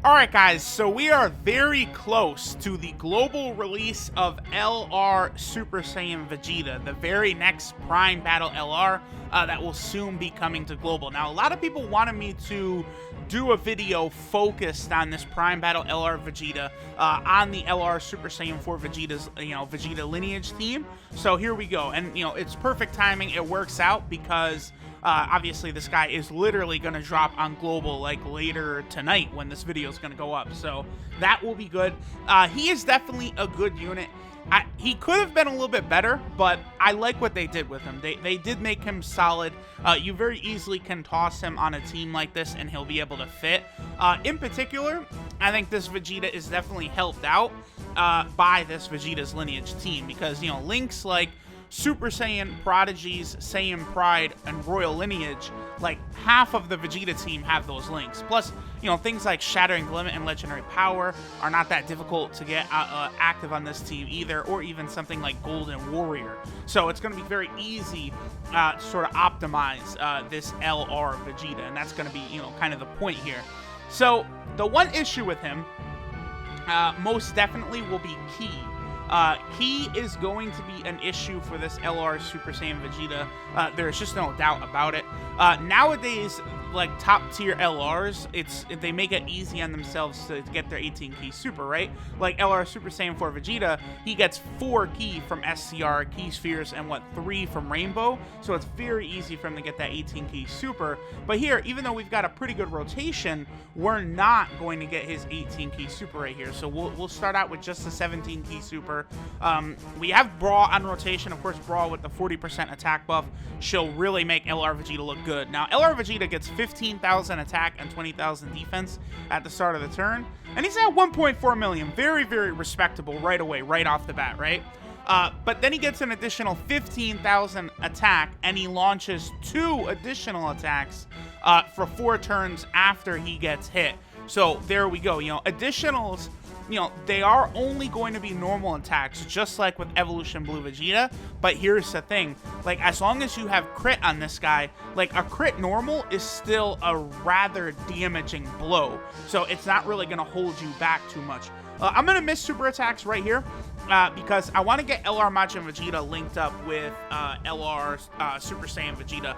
Alright guys, so we are very close to the global release of LR Super Saiyan Vegeta, the very next Prime Battle LR that will soon be coming to global. Now, a lot of people wanted me to do a video focused on this Prime Battle LR Vegeta on the LR Super Saiyan 4 Vegeta's, Vegeta lineage theme. So here we go, and it's perfect timing. It works out because obviously this guy is literally going to drop on global like later tonight when this video is going to go up, so that will be good. He is definitely a good unit. He could have been a little bit better, but I like what they did with him. They did make him solid. You very easily can toss him on a team like this and he'll be able to fit. In particular, I think this Vegeta is definitely helped out by this Vegeta's lineage team because, links like Super Saiyan, Prodigies, Saiyan Pride, and Royal Lineage, like half of the Vegeta team have those links. Plus, things like Shattering Limit and Legendary Power are not that difficult to get active on this team either, or even something like Golden Warrior. So it's going to be very easy to sort of optimize this LR Vegeta, and that's going to be, kind of the point here. So the one issue with him most definitely will be Ki. Ki is going to be an issue for this LR Super Saiyan Vegeta. There's just no doubt about it. Nowadays, like top tier LRs, they make it easy on themselves to get their 18 Ki Super, right? Like LR Super Saiyan 4 Vegeta, he gets 4 Ki from SCR, Ki Spheres, and 3 from Rainbow. So it's very easy for him to get that 18 Ki Super. But here, even though we've got a pretty good rotation, we're not going to get his 18 Ki Super right here. So we'll start out with just the 17 Ki Super. We have Brawl on rotation. Of course, Brawl with the 40% attack buff, she'll really make LR Vegeta look good. Now, LR Vegeta gets 15,000 attack and 20,000 defense at the start of the turn, and he's at 1.4 million. Very, very respectable right away, right off the bat, right? But then he gets an additional 15,000 attack, and he launches 2 additional attacks for 4 turns after he gets hit. So there we go. Additionals, they are only going to be normal attacks, just like with Evolution Blue Vegeta. But here's the thing, like, as long as you have crit on this guy, like, a crit normal is still a rather damaging blow. So it's not really going to hold you back too much. I'm going to miss super attacks right here because I want to get LR Majin Vegeta linked up with LR Super Saiyan Vegeta.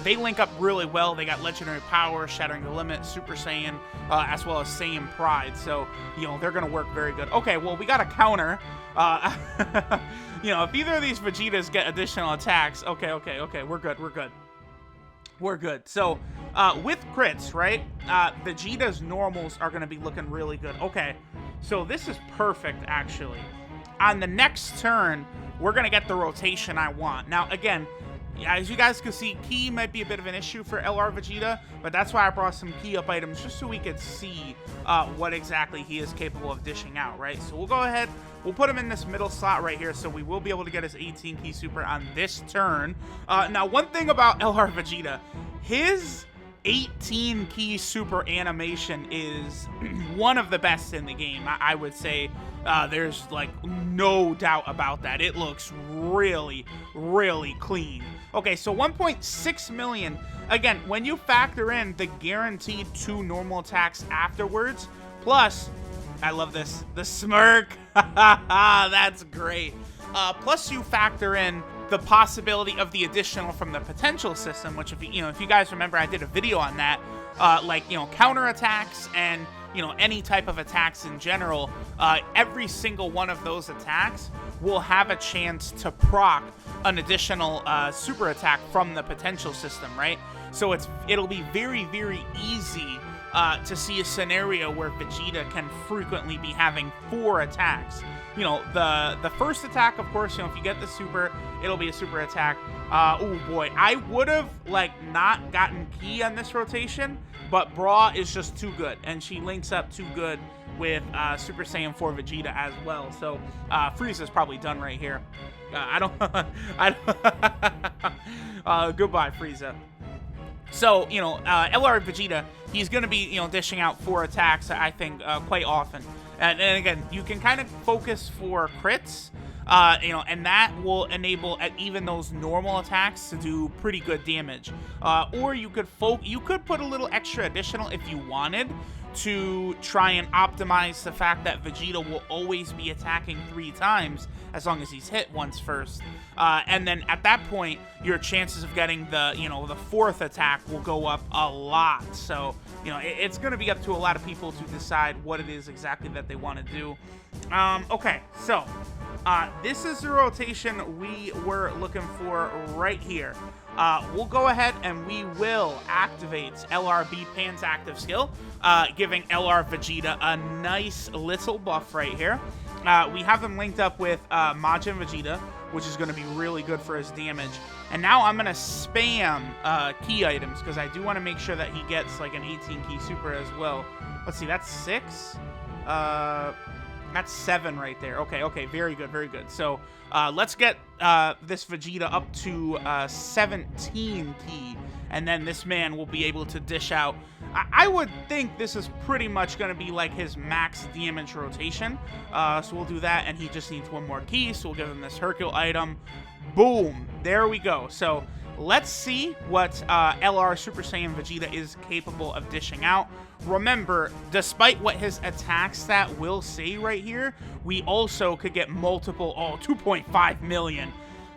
They link up really well. They got Legendary Power, Shattering the Limit, Super Saiyan, as well as Saiyan Pride. So, they're going to work very good. Okay, well, we got a counter. If either of these Vegetas get additional attacks, okay, we're good. So, with crits, right, Vegeta's normals are going to be looking really good. Okay, so this is perfect, actually. On the next turn, we're going to get the rotation I want. Now, again, as you guys can see, Ki might be a bit of an issue for LR Vegeta, but that's why I brought some Ki up items, just so we could see what exactly he is capable of dishing out, right? So we'll go ahead, we'll put him in this middle slot right here, so we will be able to get his 18 Ki Super on this turn. Now, one thing about LR Vegeta, his 18 Ki Super animation is one of the best in the game. I would say there's like no doubt about that. It looks really, really clean. Okay, so 1.6 million. Again, when you factor in the guaranteed 2 normal attacks afterwards, plus, I love this, the smirk. That's great. Plus you factor in the possibility of the additional from the potential system, which if you guys remember, I did a video on that, counter attacks and any type of attacks in general. Every single one of those attacks will have a chance to proc an additional super attack from the potential system, right? So it'll be very, very easy to see a scenario where Vegeta can frequently be having 4 attacks. The first attack, of course, if you get the super, it'll be a super attack. Oh boy, I would have not gotten Ki on this rotation, but Bra is just too good, and she links up too good with Super Saiyan 4 Vegeta as well. So Frieza's probably done right here. Goodbye, Frieza. So, LR Vegeta, he's going to be, dishing out 4 attacks, I think, quite often. And again, you can kind of focus for crits, and that will enable even those normal attacks to do pretty good damage. Or you could put a little extra additional if you wanted to try and optimize the fact that Vegeta will always be attacking 3 times as long as he's hit once first. And then at that point, your chances of getting the, the 4th attack will go up a lot. So, it's going to be up to a lot of people to decide what it is exactly that they want to do. Okay, so this is the rotation we were looking for right here. We'll go ahead and we will activate LRB Pan's active skill, giving LR Vegeta a nice little buff right here. We have them linked up with Majin Vegeta, which is going to be really good for his damage. And now I'm going to spam key items, because I do want to make sure that he gets like an 18 key super as well. Let's see, that's 6. That's 7 right there. Okay, very good, very good. So let's get this Vegeta up to 17 key, and then this man will be able to dish out. I would think this is pretty much going to be like his max damage rotation. So we'll do that, and he just needs 1 more key, so we'll give him this Hercule item. Boom, there we go. So let's see what LR Super Saiyan Vegeta is capable of dishing out. Remember, despite what his attack stat will say right here, we also could get multiple, 2.5 million.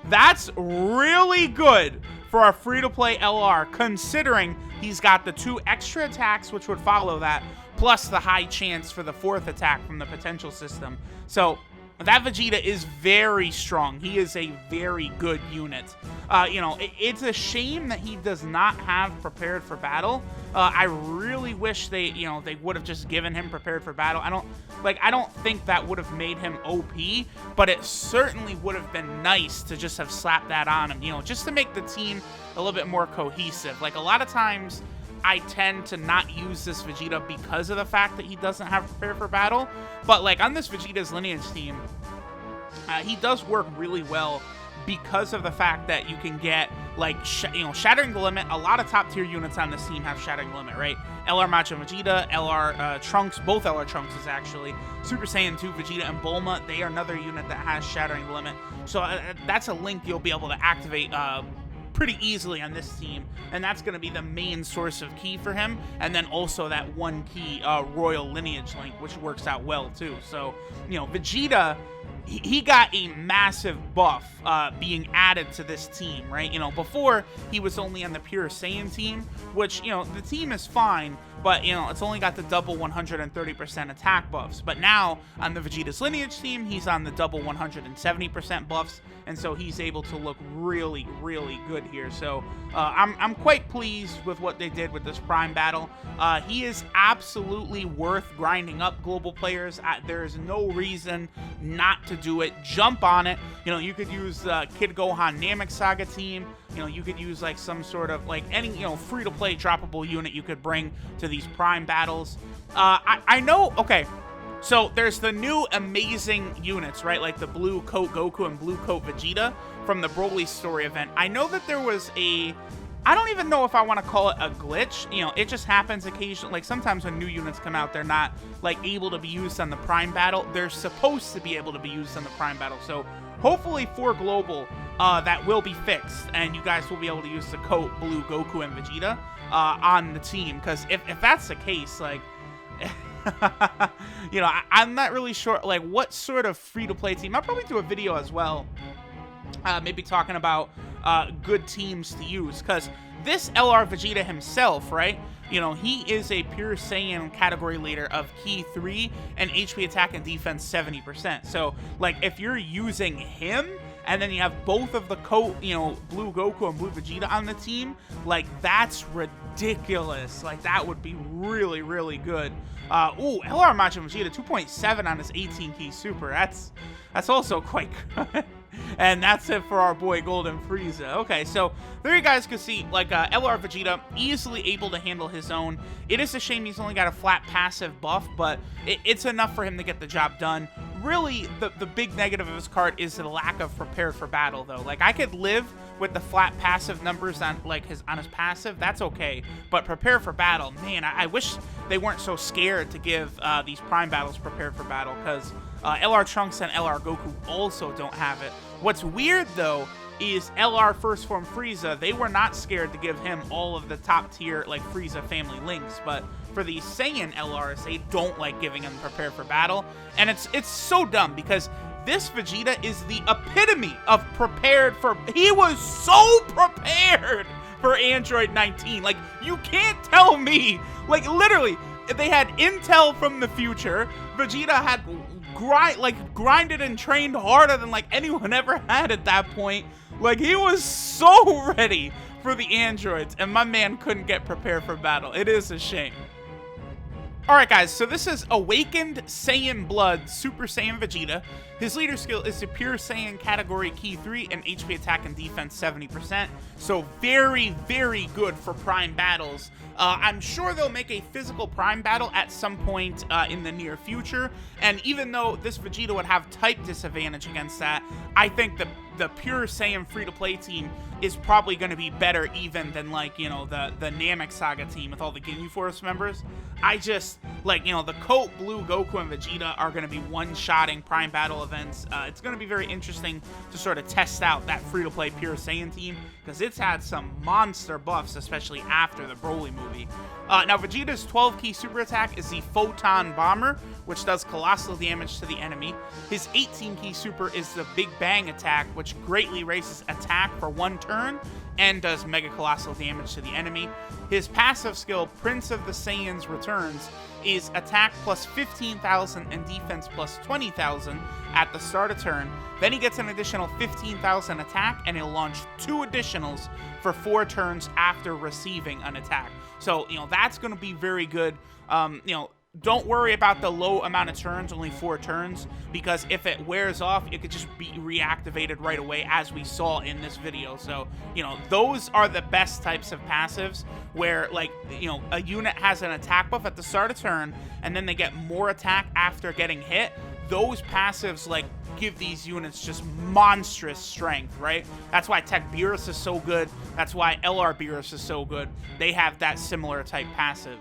That's really good for a free-to-play LR, considering he's got the 2 extra attacks, which would follow that, plus the high chance for the 4th attack from the potential system. So that Vegeta is very strong. He is a very good unit. It's a shame that he does not have prepared for battle. I really wish they would have just given him prepared for battle. I don't think that would have made him OP, but it certainly would have been nice to just have slapped that on him, just to make the team a little bit more cohesive. Like, a lot of times I tend to not use this Vegeta because of the fact that he doesn't have prepared for battle, but like on this Vegeta's lineage team, he does work really well because of the fact that you can get like Shattering the Limit. A lot of top tier units on this team have Shattering the Limit, right? LR Majin Vegeta, LR Trunks, both LR Trunks is actually Super Saiyan 2 Vegeta, and Bulma, they are another unit that has Shattering the Limit. So that's a link you'll be able to activate pretty easily on this team, and that's going to be the main source of key for him. And then also that 1 key Royal Lineage link, which works out well too. So Vegeta, he got a massive buff being added to this team, right? Before he was only on the pure Saiyan team, which the team is fine, but it's only got the double 130% attack buffs. But now on the Vegeta's lineage team, he's on the double 170% buffs, and so he's able to look really, really good here. So I'm quite pleased with what they did with this Prime battle. He is absolutely worth grinding up, global players. There is no reason not to do it. Jump on it. You could use Kid Gohan Namek Saga team. You could use like some sort of like any free-to-play droppable unit you could bring to these Prime battles. I know. Okay, so there's the new amazing units, right? Like the Blue Coat Goku and Blue Coat Vegeta from the Broly story event. I know that there was I don't even know if I want to call it a glitch. It just happens occasionally. Like sometimes when new units come out, they're not like able to be used on the Prime battle. They're supposed to be able to be used on the Prime battle. So hopefully for global, that will be fixed, and you guys will be able to use the Coat Blue Goku and Vegeta on the team. Because if that's the case, like, I'm not really sure like what sort of free-to-play team. I'll probably do a video as well, maybe talking about good teams to use, because this LR Vegeta himself, right? He is a pure Saiyan category leader of Ki 3 and HP attack and defense 70%. So, like, if you're using him, and then you have both of the Coat, Blue Goku and Blue Vegeta on the team, like, that's ridiculous. Like, that would be really, really good. LR Majin Vegeta, 2.7 on his 18 key super. That's also quite good. And that's it for our boy Golden Frieza. Okay, so there you guys can see, like, LR Vegeta easily able to handle his own. It is a shame he's only got a flat passive buff, but it's enough for him to get the job done. Really, the big negative of his card is the lack of prepared for battle, though. Like, I could live with the flat passive numbers on his passive. That's okay. But prepared for battle, man, I wish they weren't so scared to give these Prime battles prepared for battle, because LR Trunks and LR Goku also don't have it. What's weird, though, is LR First Form Frieza. They were not scared to give him all of the top tier, like, Frieza family links, but for the Saiyan LRs, they don't like giving him Prepare for Battle, and it's so dumb, because this Vegeta is the epitome of prepared for... He was so prepared for Android 19. Like, you can't tell me. Like, literally, they had intel from the future. Vegeta had grinded and trained harder than, like, anyone ever had at that point. Like, he was so ready for the androids, and my man couldn't get prepared for battle. It is a shame. Alright guys, so this is Awakened Saiyan Blood Super Saiyan Vegeta. His leader skill is Pure Saiyan category key 3 and HP attack and defense 70%. So very, very good for prime battles. I'm sure they'll make a physical prime battle at some point in the near future. And even though this Vegeta would have type disadvantage against that, I think the Pure Saiyan free-to-play team is probably going to be better even than, like, you know, the Namek Saga team with all the Ginyu Force members. I just, like, you know, the Coat Blue Goku and Vegeta are going to be one-shotting prime battle events. It's going to be very interesting to sort of test out that free-to-play Pure Saiyan team, because it's had some monster buffs, especially after the Broly movie. Now, Vegeta's 12-key super attack is the Photon Bomber, which does colossal damage to the enemy. His 18-key super is the Big Bang attack, which greatly raises attack for 1 turn and does mega colossal damage to the enemy. His passive skill, Prince of the Saiyans Returns, is attack plus 15,000 and defense plus 20,000 at the start of turn. Then he gets an additional 15,000 attack, and he'll launch 2 additionals for 4 turns after receiving an attack. So, you know, that's going to be very good. You know, don't worry about the low amount of turns, only 4 turns, because if it wears off, it could just be reactivated right away, as we saw in this video. So, you know, those are the best types of passives where, like, you know, a unit has an attack buff at the start of turn, and then they get more attack after getting hit. Those passives, like, give these units just monstrous strength, right? That's why Tech Beerus is so good. That's why LR Beerus is so good. They have that similar type passive.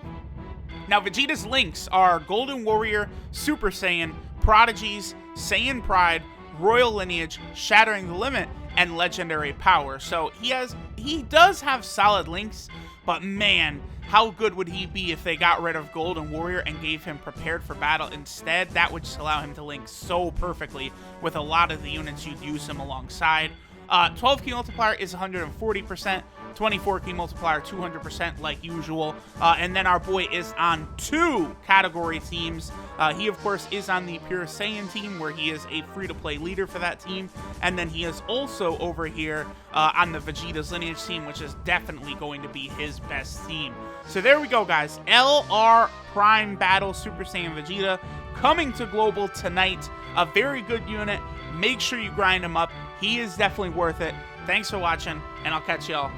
Now, Vegeta's links are Golden Warrior, Super Saiyan, Prodigies, Saiyan Pride, Royal Lineage, Shattering the Limit, and Legendary Power. So he does have solid links, but man, how good would he be if they got rid of Golden Warrior and gave him Prepared for Battle instead? That would just allow him to link so perfectly with a lot of the units you'd use him alongside. 12-key multiplier is 140%, 24-key multiplier 200% like usual, and then our boy is on 2 category teams. He, of course, is on the Pure Saiyan team, where he is a free-to-play leader for that team, and then he is also over here on the Vegeta's Lineage team, which is definitely going to be his best team. So there we go, guys. LR Prime Battle Super Saiyan Vegeta coming to Global tonight. A very good unit. Make sure you grind him up. He is definitely worth it. Thanks for watching, and I'll catch y'all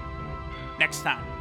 next time.